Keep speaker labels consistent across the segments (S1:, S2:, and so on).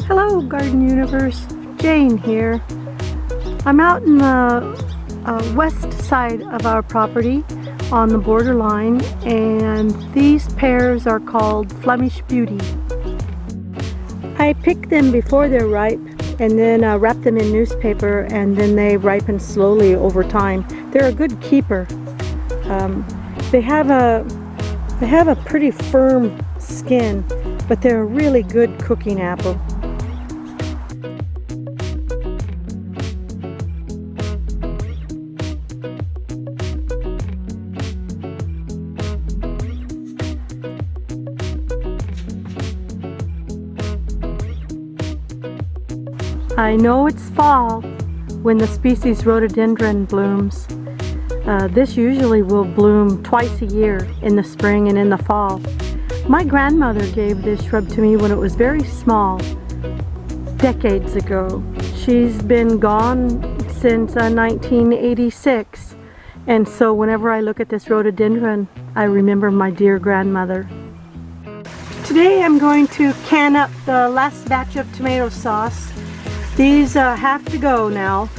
S1: Hello Garden Universe, Jane here. I'm out in the west side of our property on the borderline, and these pears are called Flemish Beauty. I pick them before they're ripe and then wrap them in newspaper, and then they ripen slowly over time. They're a good keeper. They have a pretty firm skin, but they're a really good cooking apple. I know it's fall when the species rhododendron blooms. This usually will bloom twice a year, in the spring and in the fall. My grandmother gave this shrub to me when it was very small, decades ago. She's been gone since 1986, and so whenever I look at this rhododendron, I remember my dear grandmother. Today I'm going to can up the last batch of tomato sauce. These have to go now.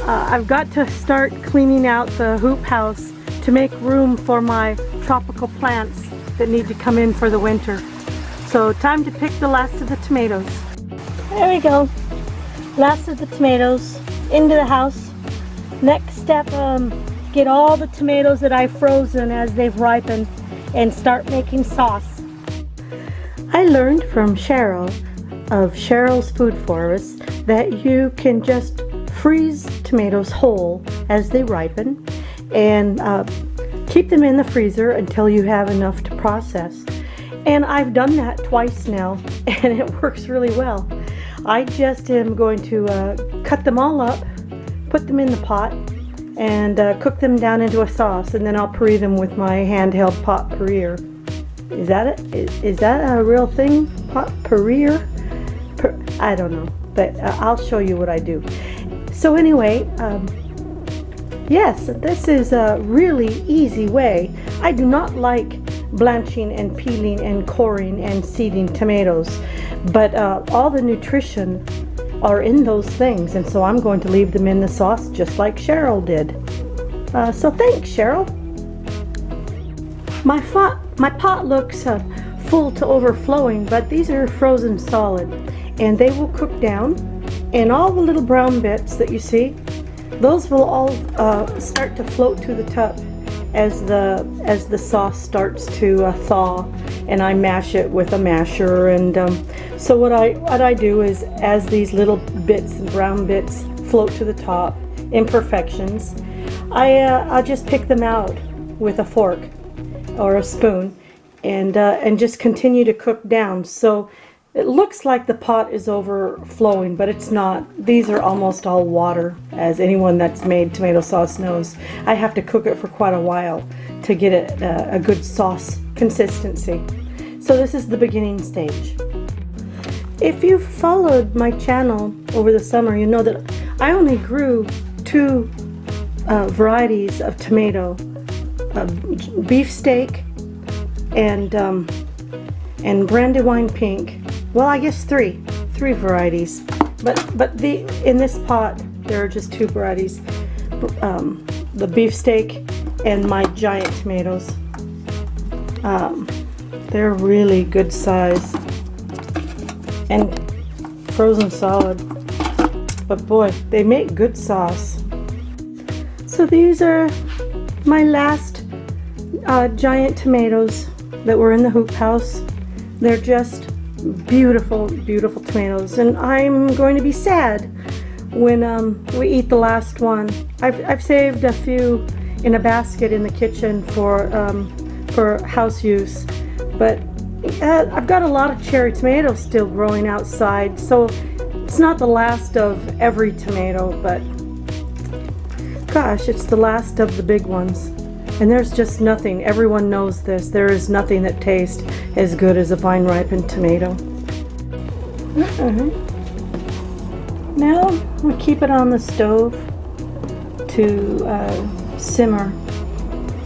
S1: I've got to start cleaning out the hoop house to make room for my tropical plants that need to come in for the winter. So time to pick the last of the tomatoes. There we go. Last of the tomatoes into the house. Next step, get all the tomatoes that I've frozen as they've ripened and start making sauce. I learned from Cheryl of Cheryl's Food Forest that you can just freeze tomatoes whole as they ripen and keep them in the freezer until you have enough to process. And I've done that twice now, and it works really well. I just am going to cut them all up, put them in the pot, and cook them down into a sauce, and then I'll puree them with my handheld pot puree. Is that it? Is that a real thing? Pot puree? I don't know, but I'll show you what I do. So anyway, yes, this is a really easy way. I do not like blanching and peeling and coring and seeding tomatoes, but all the nutrition are in those things, and so I'm going to leave them in the sauce just like Cheryl did. So thanks, Cheryl. My pot looks full to overflowing, but these are frozen solid, and they will cook down, and all the little brown bits that you see, those will all start to float to the top as the sauce starts to thaw, and I mash it with a masher. And so what I do is, as these little bits and brown bits float to the top, imperfections, I'll just pick them out with a fork or a spoon and just continue to cook down. So it looks like the pot is overflowing, but it's not. These are almost all water, as anyone that's made tomato sauce knows. I have to cook it for quite a while to get it a good sauce consistency. So this is the beginning stage. If you've followed my channel over the summer, you know that I only grew two varieties of tomato, beefsteak and Brandywine pink. Well, I guess three varieties, but in this pot there are just two varieties, the beefsteak and my giant tomatoes. They're really good size and frozen solid, but boy, they make good sauce. So these are my last giant tomatoes that were in the hoop house. They're just beautiful, beautiful tomatoes, and I'm going to be sad when we eat the last one. I've saved a few in a basket in the kitchen for house use, but I've got a lot of cherry tomatoes still growing outside, so it's not the last of every tomato, but gosh, it's the last of the big ones. And there's just nothing, everyone knows this, there is nothing that tastes as good as a vine ripened tomato. Now we keep it on the stove to simmer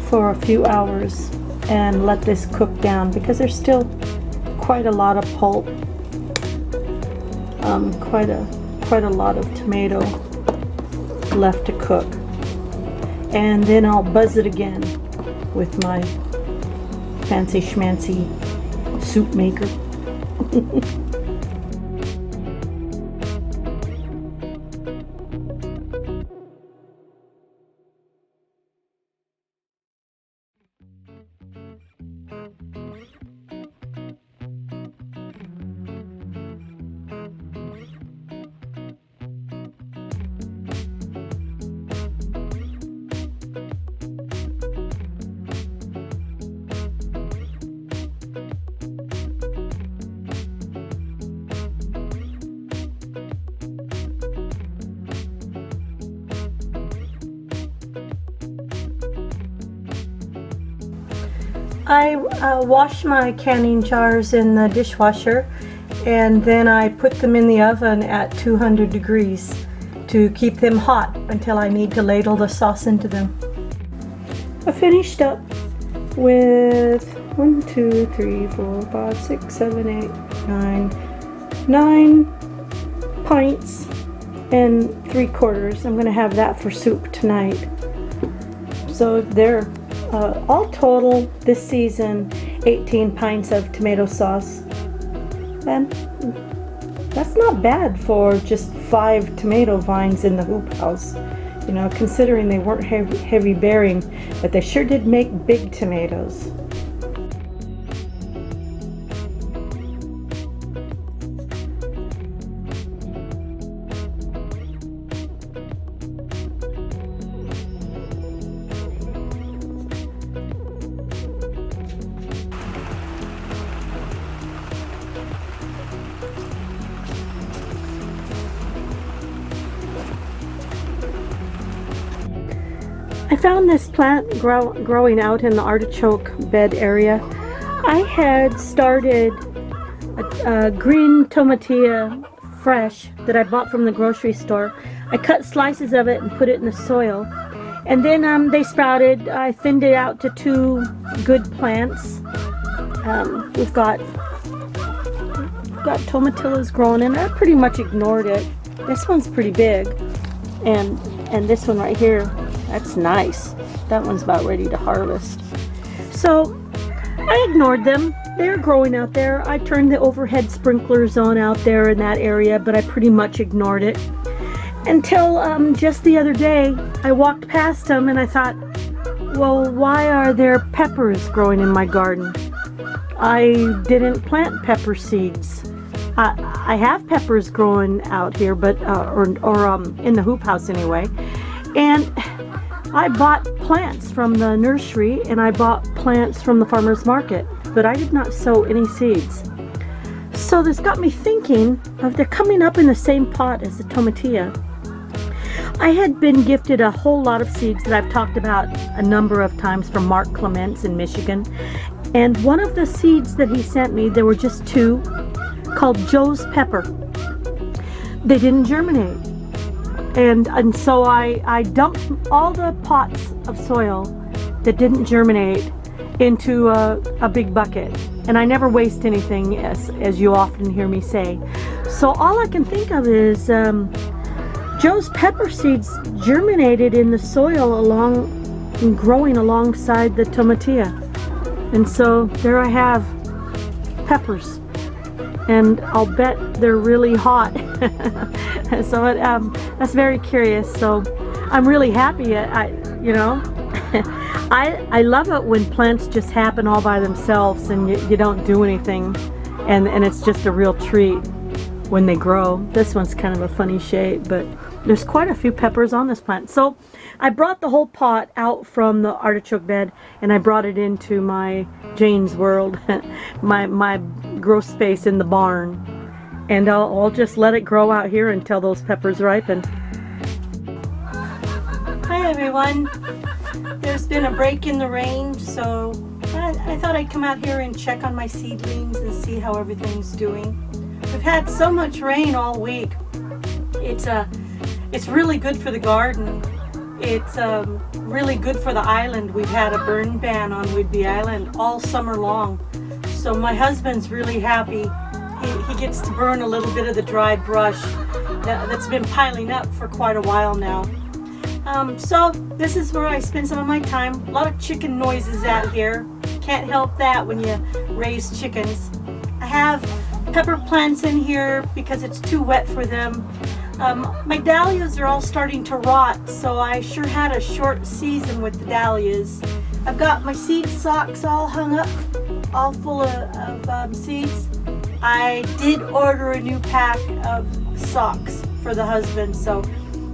S1: for a few hours and let this cook down, because there's still quite a lot of pulp quite a lot of tomato left to cook. And then I'll buzz it again with my fancy schmancy soup maker. I wash my canning jars in the dishwasher, and then I put them in the oven at 200 degrees to keep them hot until I need to ladle the sauce into them. I finished up with 1, 2, 3, 4, 5, 6, 7, 8, 9 pints and 3/4. I'm going to have that for soup tonight. So there. All total this season, 18 pints of tomato sauce, and that's not bad for just 5 tomato vines in the hoop house, you know, considering they weren't heavy bearing, but they sure did make big tomatoes. I found this plant growing out in the artichoke bed area. I had started a green tomatilla fresh that I bought from the grocery store. I cut slices of it and put it in the soil, and then they sprouted. I thinned it out to 2 good plants. We've got tomatillas growing, and I pretty much ignored it. This one's pretty big, and this one right here, that's nice. That one's about ready to harvest. So I ignored them. They're growing out there. I turned the overhead sprinklers on out there in that area, but I pretty much ignored it until just the other day I walked past them and I thought, well, why are there peppers growing in my garden? I didn't plant pepper seeds. I have peppers growing out here, but or in the hoop house anyway. And I bought plants from the nursery, and I bought plants from the farmer's market, but I did not sow any seeds. So this got me thinking of they're coming up in the same pot as the tomatilla. I had been gifted a whole lot of seeds that I've talked about a number of times from Mark Clements in Michigan. And one of the seeds that he sent me, there were just 2, called Joe's pepper. They didn't germinate. And so I dumped all the pots of soil that didn't germinate into a big bucket. And I never waste anything, as you often hear me say. So all I can think of is Joe's pepper seeds germinated in the soil and growing alongside the tomatilla. And so there I have peppers. And I'll bet they're really hot. So that's very curious. So I'm really happy. I love it when plants just happen all by themselves and you don't do anything, and it's just a real treat when they grow. This one's kind of a funny shape, but there's quite a few peppers on this plant. So I brought the whole pot out from the artichoke bed and I brought it into my Jane's World, my grow space in the barn, and I'll just let it grow out here until those peppers ripen. Hi everyone. There's been a break in the rain, so I thought I'd come out here and check on my seedlings and see how everything's doing. We've had so much rain all week. It's really good for the garden. It's really good for the island. We've had a burn ban on Whidbey Island all summer long. So my husband's really happy. he gets to burn a little bit of the dry brush that's been piling up for quite a while now. So this is where I spend some of my time. A lot of chicken noises out here. Can't help that when you raise chickens. I have pepper plants in here because it's too wet for them. My dahlias are all starting to rot, so I sure had a short season with the dahlias. I've got my seed socks all hung up, all full of seeds. I did order a new pack of socks for the husband, so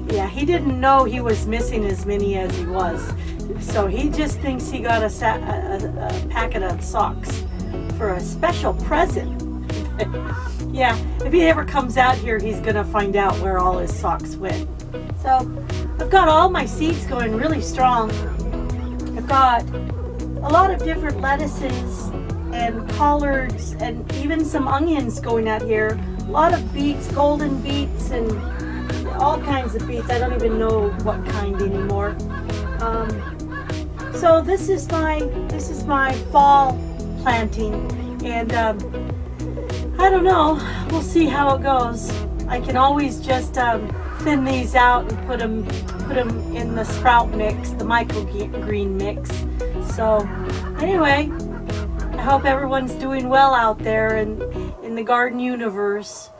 S1: yeah, he didn't know he was missing as many as he was. So he just thinks he got a packet of socks for a special present. Yeah, if he ever comes out here, he's gonna find out where all his socks went. So I've got all my seeds going really strong. I've got a lot of different lettuces and collards and even some onions going out here. A lot of beets, golden beets, and all kinds of beets. I don't even know what kind anymore. So this is my fall planting, and I don't know. We'll see how it goes. I can always just thin these out and put them in the sprout mix, the microgreen mix. So anyway, I hope everyone's doing well out there in the garden universe.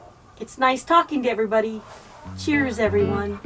S1: It's nice talking to everybody. Cheers, everyone.